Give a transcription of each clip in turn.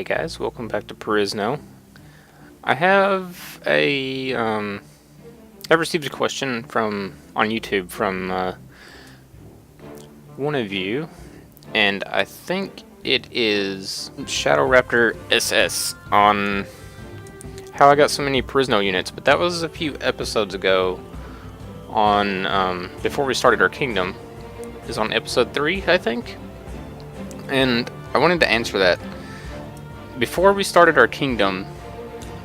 guys, welcome back to Perisno. I have I received a question from on YouTube from one of you, and I think it is Shadow Raptor SS on how I got so many Perisno units, but that was a few episodes ago on before we started our kingdom. It was on episode 3, I think, and I wanted to answer that. Before we started our kingdom,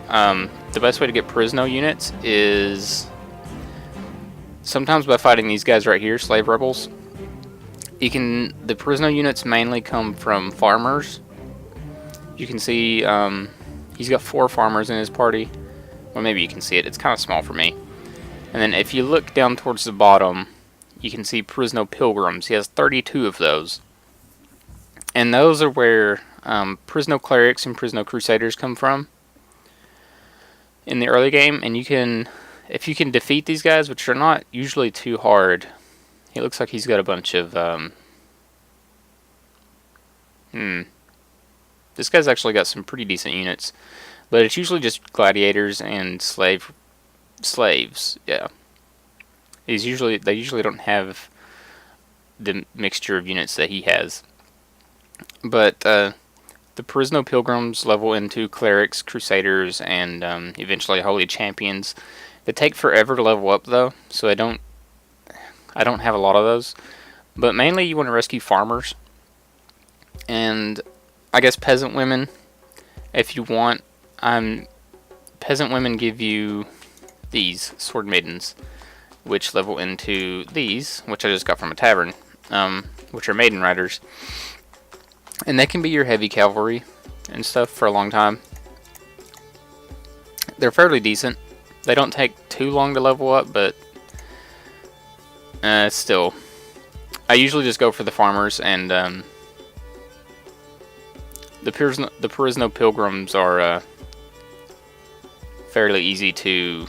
the best way to get Perisno units is sometimes by fighting these guys right here, slave rebels. The Perisno units mainly come from farmers. You can see he's got 4 farmers in his party. Well, maybe you can see it. It's kind of small for me. And then if you look down towards the bottom, you can see Perisno pilgrims. He has 32 of those. And those are where Perisno clerics and Perisno crusaders come from in the early game. And if you can defeat these guys, which are not usually too hard. He looks like he's got a bunch of this guy's actually got some pretty decent units, but it's usually just gladiators and slaves. Yeah, they usually don't have the mixture of units that he has. But the Perisno pilgrims level into clerics, crusaders, and eventually holy champions. They take forever to level up though, so I don't have a lot of those. But mainly you want to rescue farmers and I guess peasant women if you want. Peasant women give you these sword maidens, which level into these, which I just got from a tavern, which are maiden riders. And they can be your heavy cavalry and stuff for a long time. They're fairly decent. They don't take too long to level up, but still. I usually just go for the farmers, and the Perisno pilgrims are fairly easy to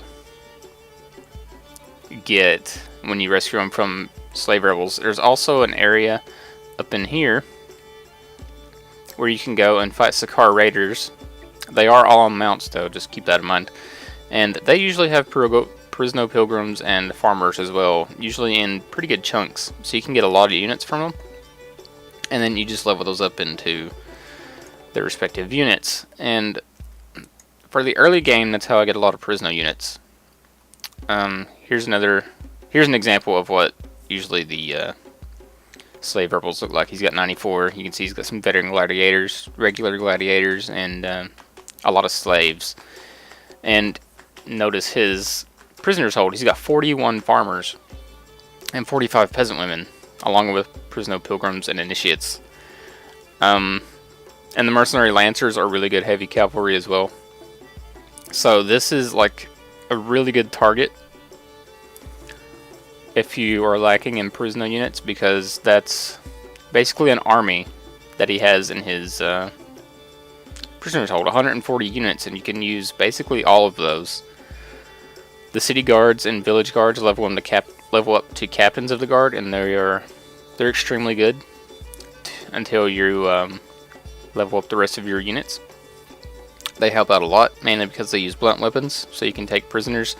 get when you rescue them from slave rebels. There's also an area up in here where you can go and fight Sakar raiders. They are all on mounts though, just keep that in mind. And they usually have Perisno pilgrims and farmers as well, usually in pretty good chunks, so you can get a lot of units from them. And then you just level those up into their respective units. And for the early game, that's how I get a lot of Perisno units. Here's an example of what usually the slave rebels look like. He's got 94. You can see he's got some veteran gladiators, regular gladiators, and a lot of slaves. And notice his prisoners hold. He's got 41 farmers and 45 peasant women, along with Perisno pilgrims and initiates. And the mercenary lancers are really good heavy cavalry as well. So this is like a really good target if you are lacking in Perisno units, because that's basically an army that he has in his prisoners hold. 140 units, and you can use basically all of those. The city guards and village guards level up to captains of the guard, and they're extremely good until you level up the rest of your units. They help out a lot, mainly because they use blunt weapons, so you can take prisoners.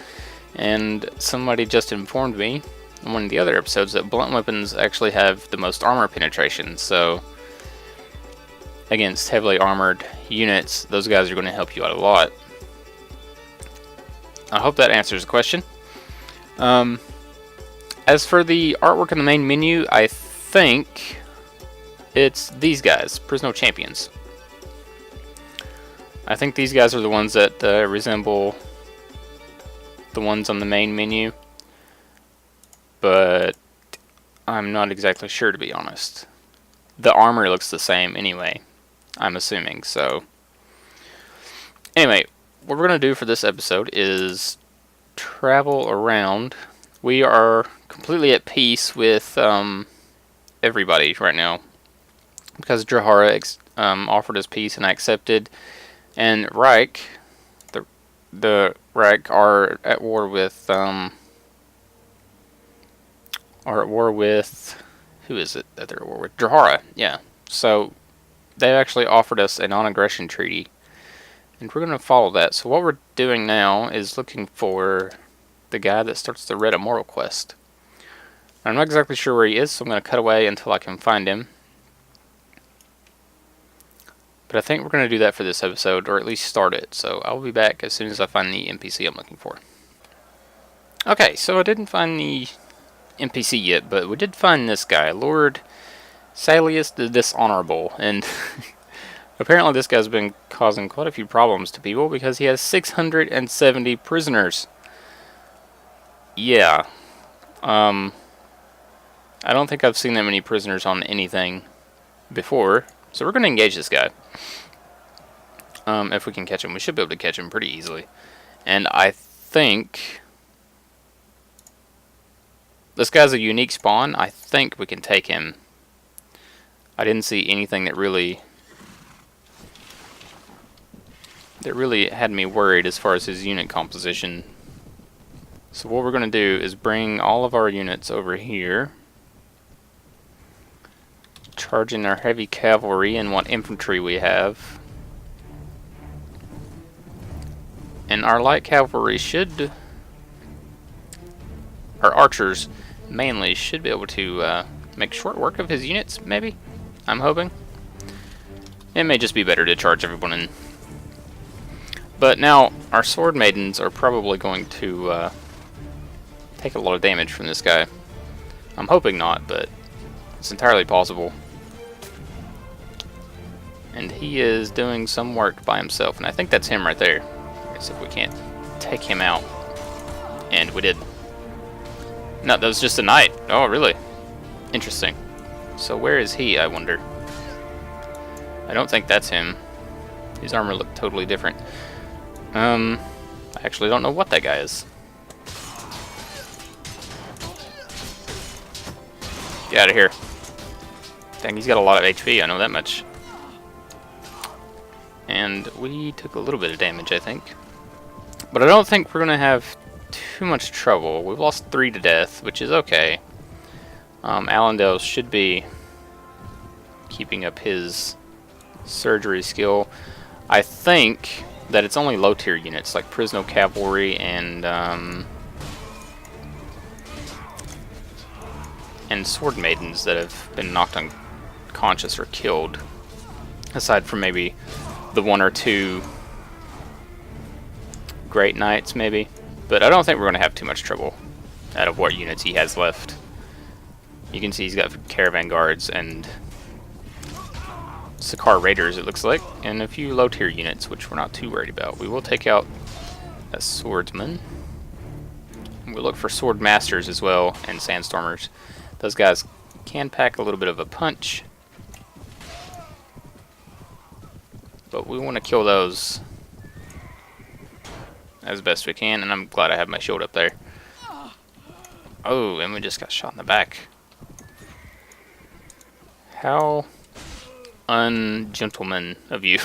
And somebody just informed me in one of the other episodes that blunt weapons actually have the most armor penetration, so against heavily armored units, those guys are going to help you out a lot. I hope that answers the question. As for the artwork in the main menu, I think it's these guys, Perisno champions. I think these guys are the ones that resemble the ones on the main menu, but I'm not exactly sure, to be honest. The armor looks the same anyway, I'm assuming. So anyway, what we're going to do for this episode is travel around. We are completely at peace with everybody right now, because Drahara offered us peace and I accepted, and Reich, the Reich are at war with who is it that they're at war with? Drahara, yeah. So they actually offered us a non-aggression treaty, and we're going to follow that. So what we're doing now is looking for the guy that starts the Red Immortal quest. I'm not exactly sure where he is, so I'm going to cut away until I can find him. But I think we're going to do that for this episode, or at least start it. So I'll be back as soon as I find the NPC I'm looking for. Okay, so I didn't find the NPC yet, but we did find this guy, Lord Salius the Dishonorable, and apparently this guy's been causing quite a few problems to people because he has 670 prisoners. Yeah. I don't think I've seen that many prisoners on anything before, so we're going to engage this guy. If we can catch him. We should be able to catch him pretty easily. And I think this guy's a unique spawn. I think we can take him. I didn't see anything that really had me worried as far as his unit composition. So what we're going to do is bring all of our units over here, charging our heavy cavalry and what infantry we have. And our light cavalry should, our archers mainly, should be able to make short work of his units, maybe? I'm hoping. It may just be better to charge everyone in. But now, our sword maidens are probably going to take a lot of damage from this guy. I'm hoping not, but it's entirely possible. And he is doing some work by himself, and I think that's him right there. Let's see if we can't take him out. And we did. No, that was just a knight. Oh, really? Interesting. So where is he, I wonder? I don't think that's him. His armor looked totally different. I actually don't know what that guy is. Get out of here. Dang, he's got a lot of HP, I know that much. And we took a little bit of damage, I think. But I don't think we're going to have too much trouble. We've lost 3 to death, which is okay. Allendale should be keeping up his surgery skill. I think that it's only low tier units like Perisno cavalry and sword maidens that have been knocked unconscious or killed, aside from maybe the 1 or 2 great knights maybe. But I don't think we're going to have too much trouble out of what units he has left. You can see he's got caravan guards and Sakar raiders, it looks like, and a few low tier units, which we're not too worried about. We will take out a swordsman. We'll look for sword masters as well, and sandstormers. Those guys can pack a little bit of a punch, but we want to kill those as best we can, and I'm glad I have my shield up there. Oh, and we just got shot in the back. How ungentleman of you.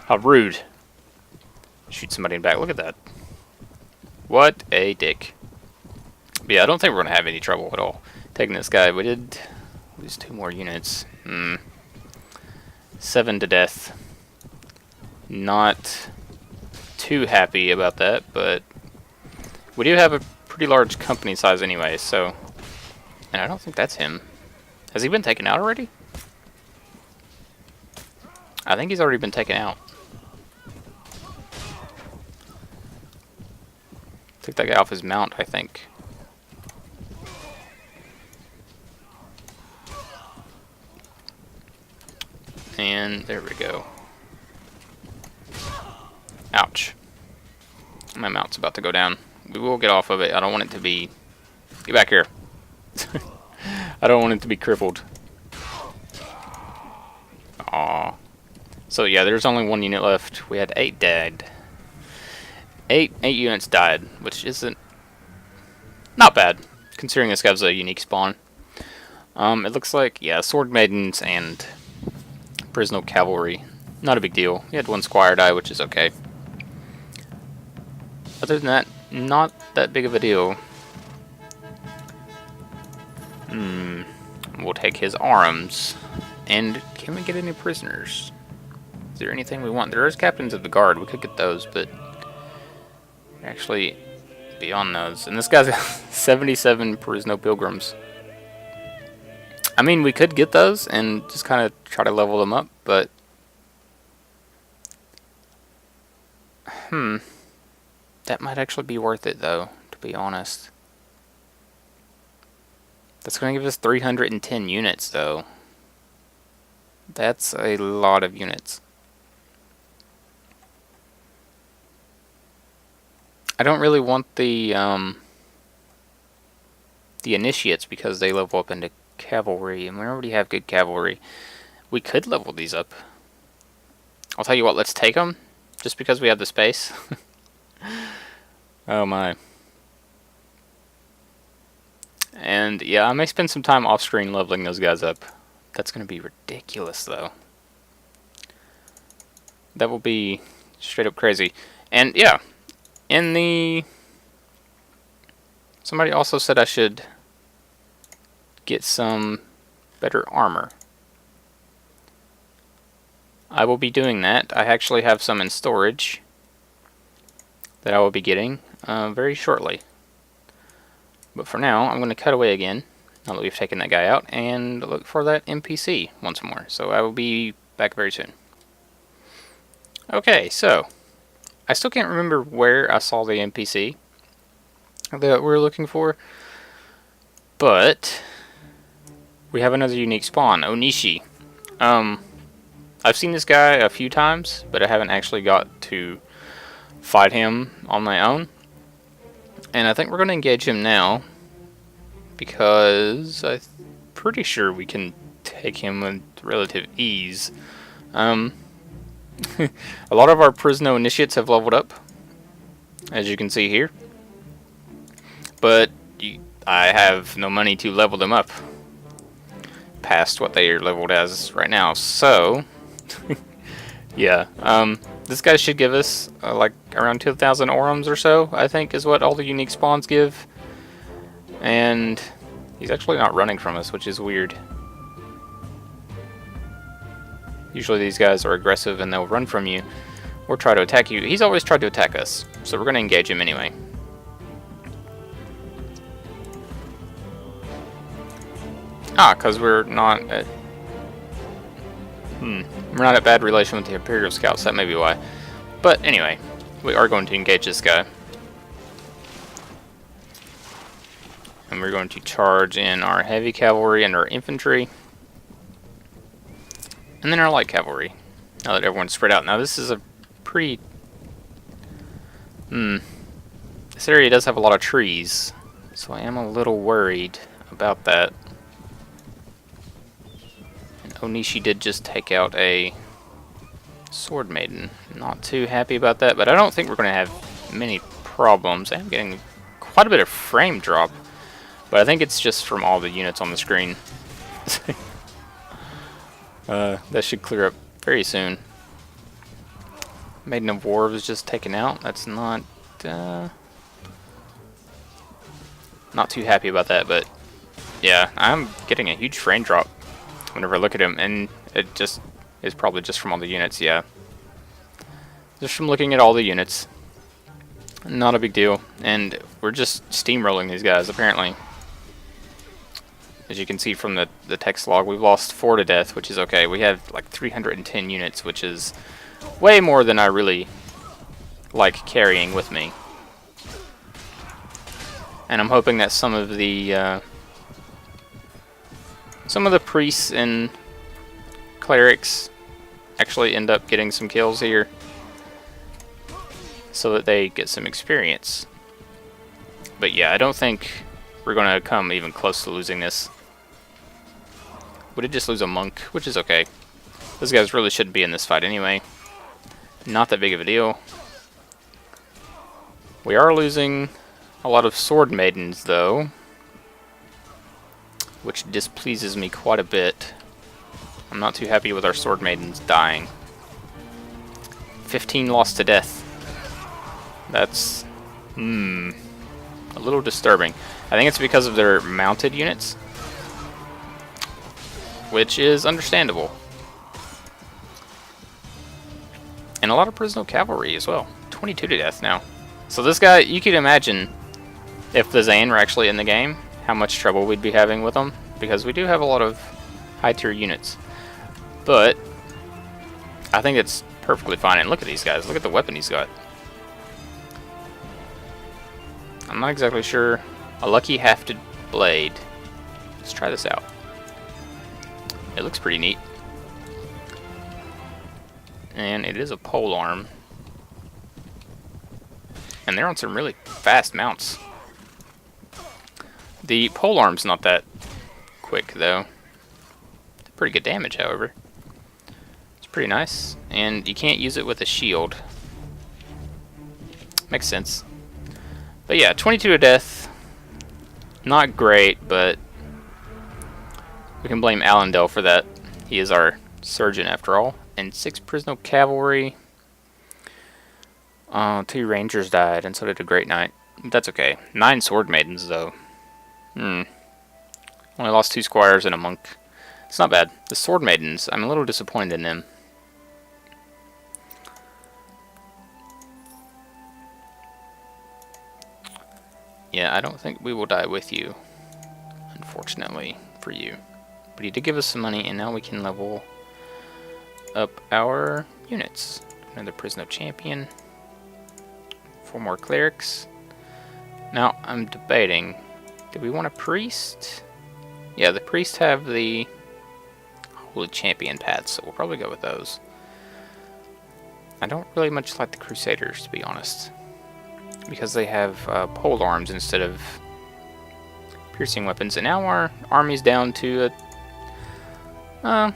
How rude. Shoot somebody in the back. Look at that. What a dick. But yeah, I don't think we're going to have any trouble at all taking this guy. We did lose 2 more units. 7 to death. Not too happy about that, but we do have a pretty large company size anyway, so... And I don't think that's him. Has he been taken out already? I think he's already been taken out. Took that guy off his mount, I think. And there we go. Ouch. My mount's about to go down. We will get off of it. I don't want it to be... Get back here. I don't want it to be crippled. Aww. So yeah, there's only 1 unit left. We had 8 dead. 8 units died, which isn't... not bad, considering this guy's a unique spawn. It looks like, yeah, sword maidens and Perisno cavalry. Not a big deal. We had 1 squire die, which is okay. Other than that, not that big of a deal. We'll take his arms. And can we get any prisoners? Is there anything we want? There is captains of the guard. We could get those, but actually beyond those. And this guy's got 77 Perisno pilgrims. I mean, we could get those and just kind of try to level them up, but that might actually be worth it, though, to be honest. That's going to give us 310 units, though. That's a lot of units. I don't really want the initiates because they level up into cavalry, and we already have good cavalry. We could level these up. I'll tell you what, let's take them, just because we have the space. Oh my. And yeah, I may spend some time off screen leveling those guys up. That's going to be ridiculous, though. That will be straight up crazy. And yeah, somebody also said I should get some better armor. I will be doing that. I actually have some in storage that I will be getting very shortly. But for now, I'm going to cut away again, now that we've taken that guy out, and look for that NPC once more. So I will be back very soon. Okay, so I still can't remember where I saw the NPC that we're looking for, but we have another unique spawn, Onishi. I've seen this guy a few times, but I haven't actually got to fight him on my own. And I think we're going to engage him now, because I'm pretty sure we can take him with relative ease. A lot of our Perisno initiates have leveled up, as you can see here. But I have no money to level them up past what they are leveled as right now. So, yeah. This guy should give us like around 2,000 orums or so, I think, is what all the unique spawns give. And he's actually not running from us, which is weird. Usually these guys are aggressive and they'll run from you or try to attack you. He's always tried to attack us, so we're going to engage him anyway. Because we're not at... we're not at bad relation with the Imperial Scouts, that may be why. But anyway, we are going to engage this guy. And we're going to charge in our heavy cavalry and our infantry. And then our light cavalry. Now that everyone's spread out. Now this is a pretty... This area does have a lot of trees, so I am a little worried about that. And Onishi did just take out a sword maiden. Not too happy about that, but I don't think we're going to have many problems. I am getting quite a bit of frame drop, but I think it's just from all the units on the screen. That should clear up very soon. Maiden of War was just taken out. That's not too happy about that, but yeah, I'm getting a huge frame drop whenever I look at him, and it just is probably just from all the units. Yeah, just from looking at all the units. Not a big deal, and we're just steamrolling these guys apparently. As you can see from the text log, we've lost 4 to death, which is okay. We have like 310 units, which is way more than I really like carrying with me. And I'm hoping that some of the priests and clerics actually end up getting some kills here, so that they get some experience. But yeah, I don't think we're going to come even close to losing this. We did just lose a monk, which is okay. Those guys really shouldn't be in this fight anyway. Not that big of a deal. We are losing a lot of sword maidens, though, which displeases me quite a bit. I'm not too happy with our sword maidens dying. 15 lost to death. That's a little disturbing. I think it's because of their mounted units, which is understandable. And a lot of Perisno cavalry as well. 22 to death now. So this guy, you could imagine if the Zane were actually in the game, how much trouble we'd be having with them, because we do have a lot of high tier units. But I think it's perfectly fine. And look at these guys. Look at the weapon he's got. I'm not exactly sure. A lucky hafted blade. Let's try this out. It looks pretty neat. And it is a pole arm. And they're on some really fast mounts. The pole arm's not that quick, though. Pretty good damage, however. It's pretty nice. And you can't use it with a shield. Makes sense. But yeah, 22 to death. Not great, but we can blame Allendale for that. He is our surgeon, after all. And 6 Perisno cavalry. 2 rangers died, and so did a Great Knight. That's okay. 9 sword maidens, though. Only lost 2 squires and a monk. It's not bad. The sword maidens, I'm a little disappointed in them. Yeah, I don't think we will die with you, unfortunately for you. But he did give us some money, and now we can level up our units. Another Perisno champion. 4 more clerics. Now, I'm debating, do we want a priest? Yeah, the priests have the Holy Champion pads, so we'll probably go with those. I don't really much like the Crusaders, to be honest, because they have pole arms instead of piercing weapons. And now our army's down to a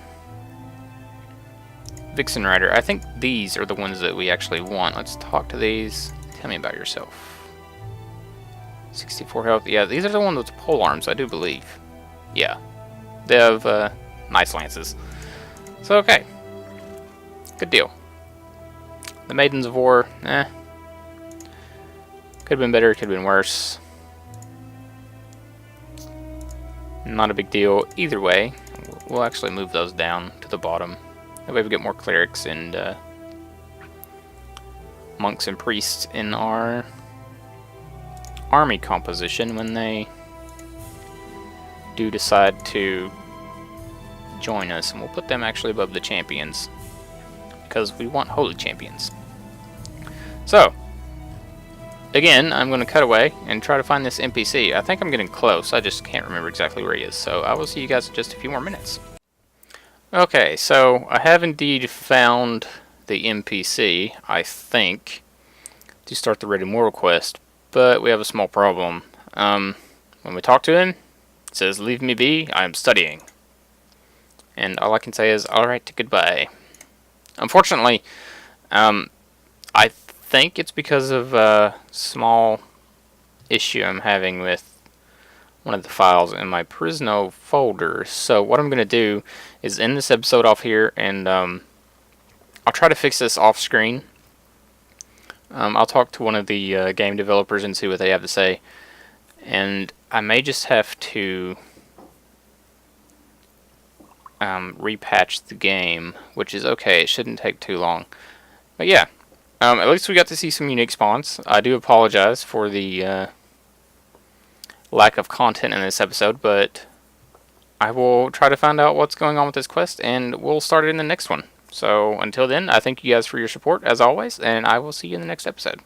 Vixen Rider. I think these are the ones that we actually want. Let's talk to these. Tell me about yourself. 64 health. Yeah, these are the ones with pole arms, I do believe. Yeah. They have nice lances. So, okay. Good deal. The Maidens of War, Could have been better, could have been worse. Not a big deal either way. We'll actually move those down to the bottom. That way we get more clerics and monks and priests in our army composition when they do decide to join us. And we'll put them actually above the champions, because we want holy champions. So, again, I'm going to cut away and try to find this NPC. I think I'm getting close. I just can't remember exactly where he is. So I will see you guys in just a few more minutes. Okay, so I have indeed found the NPC, I think, to start the Red Immortal quest. But we have a small problem. When we talk to him, it says, "Leave me be, I am studying." And all I can say is, alright, goodbye. Unfortunately, I think it's because of a small issue I'm having with one of the files in my Perisno folder. So what I'm going to do is end this episode off here, and I'll try to fix this off screen. I'll talk to one of the game developers and see what they have to say. And I may just have to repatch the game, which is okay. It shouldn't take too long. But yeah, at least we got to see some unique spawns. I do apologize for the lack of content in this episode, but I will try to find out what's going on with this quest, and we'll start it in the next one. So until then, I thank you guys for your support, as always, and I will see you in the next episode.